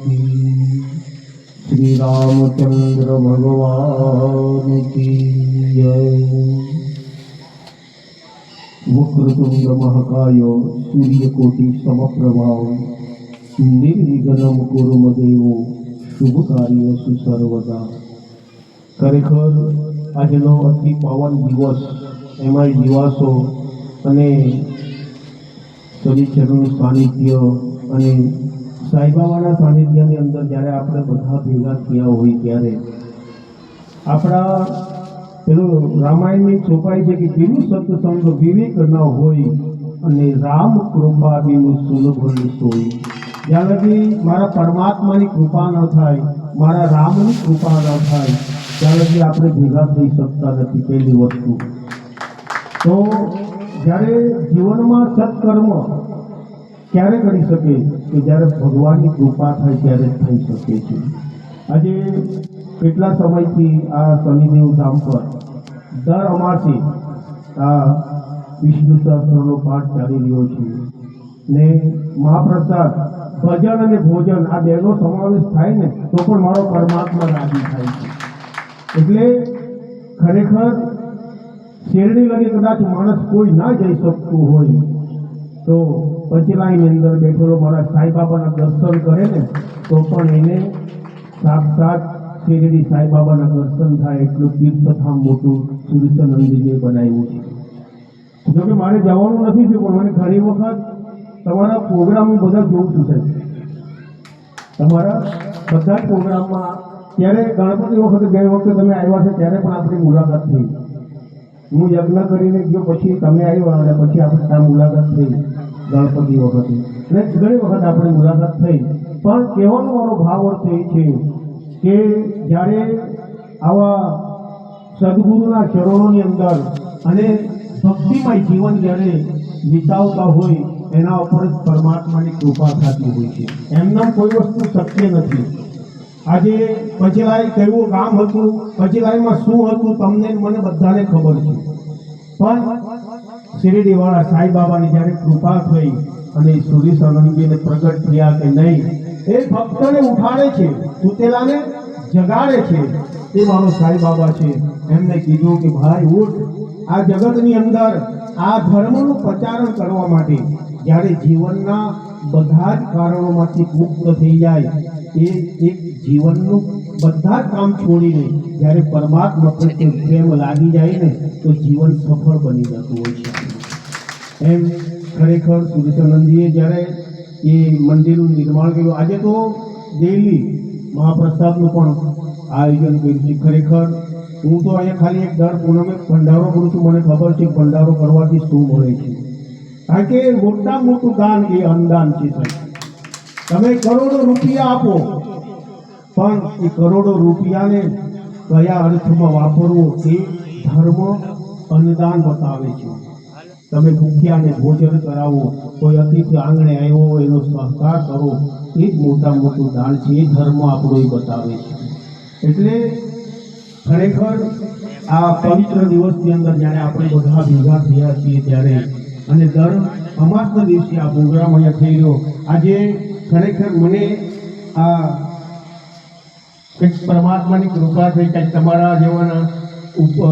की, श्री रामचंद्र भगवान की जय। वक्रतुंड महाकाय सूर्यकोटि समप्रभा निर्विघ्नं कुरु मदेव शुभ कार्येषु सर्वदा। खरेखर આજનો અતિ પાવન દિવસ, એમાં દિવાસો અને સદીચરણનું સાનિધ્ય અને સાંઈબાબાના સાનિધ્યની અંદર જ્યારે આપણે બધા ભેગા થયા હોય ત્યારે આપણા પેલું રામાયણની છોપાઈ છે કે બિનુ સત્સંગ વિવેક ન હોય અને રામ કૃપા બિનુ સુલભ સોય। જ્યાં લગી મારા પરમાત્માની કૃપા ન થાય, મારા રામની કૃપા ન થાય, ત્યાં લગી આપણે ભેગા થઈ શકતા નથી। પહેલી વસ્તુ તો જ્યારે જીવનમાં સત્કર્મ ક્યારે કરી શકે કે જ્યારે ભગવાનની કૃપા થાય ત્યારે થઈ શકે છે। આજે કેટલા સમયથી આ શનિદેવ ધામ પર દર અમાસે આ વિષ્ણુ સહસ્ત્રનો પાઠ ચાલી રહ્યો છે ને મહાપ્રસાદ ભજન અને ભોજન આ બેનો સમાવેશ થાય ને તો પણ મારો પરમાત્મા રાજી થાય છે। એટલે ખરેખર શેરડી લગે કદાચ માણસ કોઈ ના જઈ શકતું હોય તો પંચલાઈની અંદર બેઠેલો મારા સાંઈબાબાના દર્શન કરે ને તો પણ એને સાક્ષાત શેરડી સાંઈબાબાના દર્શન થાય એટલું તીર્થધામ મોટું સુરેશાનંદજીએ બનાવ્યું છે। જોકે મારે જવાનું નથી થયું પણ મને ઘણી વખત તમારા પ્રોગ્રામ હું બધા જોઉં છું સાહેબ, તમારા બધા જ પ્રોગ્રામમાં ત્યારે ગણપતિ વખતે ગઈ વખતે તમે આવ્યા છે ત્યારે પણ આપણી મુલાકાત થઈ। હું યજ્ઞ કરીને ગયો પછી તમે આવ્યા અને પછી આપણે આ મુલાકાત થઈ ગણપતિ વખતે અને ઘણી વખત આપણી મુલાકાત થઈ। પણ કહેવાનો મારો ભાવ અર્થ એ છે કે જ્યારે આવા સદગુરુના ચરણોની અંદર અને ભક્તિમય જીવન જ્યારે વિતાવતા હોય એના ઉપર જ પરમાત્માની કૃપા થતી હોય છે। એમના કોઈ વસ્તુ શક્ય નથી। આજે પચેલાઈ કેવું ગામ હતું, પચેલાઈમાં શું હતું તમને મને બધાને ખબર છે, પણ શિરડીવાળા સાંઈબાબાની જ્યારે કૃપા થઈ અને સુરેશાનંદજીને પ્રગટ થયા કે નહીં, એ ભક્તને ઉઠાડે છે, સુતેલાને જગાડે છે, એ મારો સાંઈબાબા છે। એમને કીધું કે ભાઈ ઉઠ, આ જગતની અંદર આ ધર્મનું પ્રચારણ કરવા માટે જ્યારે જીવનના બધા જ કારણોમાંથી મુક્ત થઈ જાય, એ એક જીવનનું બધા જ કામ છોડીને જ્યારે પરમાત્મા પ્રત્યે પ્રેમ લાગી જાય ને તો જીવન સફળ બની જતું હોય છે। એમ ખરેખર સુરેશાનંદજીએ જ્યારે એ મંદિરનું નિર્માણ કર્યું, આજે તો ડેલી મહાપ્રસાદનું પણ આયોજન કર્યું છે। ખરેખર હું તો અહીંયા ખાલી એક દર પૂનમે ભંડારો કરું છું, મને ખબર છે ભંડારો કરવાથી શું મળે છે, કારણ કે મોટા મોટું દાન એ અન્નદાન છે સાહેબ। તમે કરોડો રૂપિયા આપો પણ એ કરોડો રૂપિયાને કયા અર્થમાં વાપરવો એ ધર્મ અન્નદાન બતાવે છે। તમે ભૂખ્યાને ભોજન કરાવો, કોઈ અતિથિ આંગણે આવ્યો હોય એનો સહકાર કરો, એ જ મોટા મોટું દાન છે, એ ધર્મ આપણો એ બતાવે છે। એટલે ખરેખર આ પવિત્ર દિવસની અંદર જ્યારે આપણે બધા ભેગા થયા છીએ ત્યારે અને દર અમાસના દિવસે આ પ્રોગ્રામ અહીંયા થઈ રહ્યો, આજે ખરેખર મને આ કંઈક પરમાત્માની કૃપા થઈ, કંઈક તમારા જેવાના ઉપર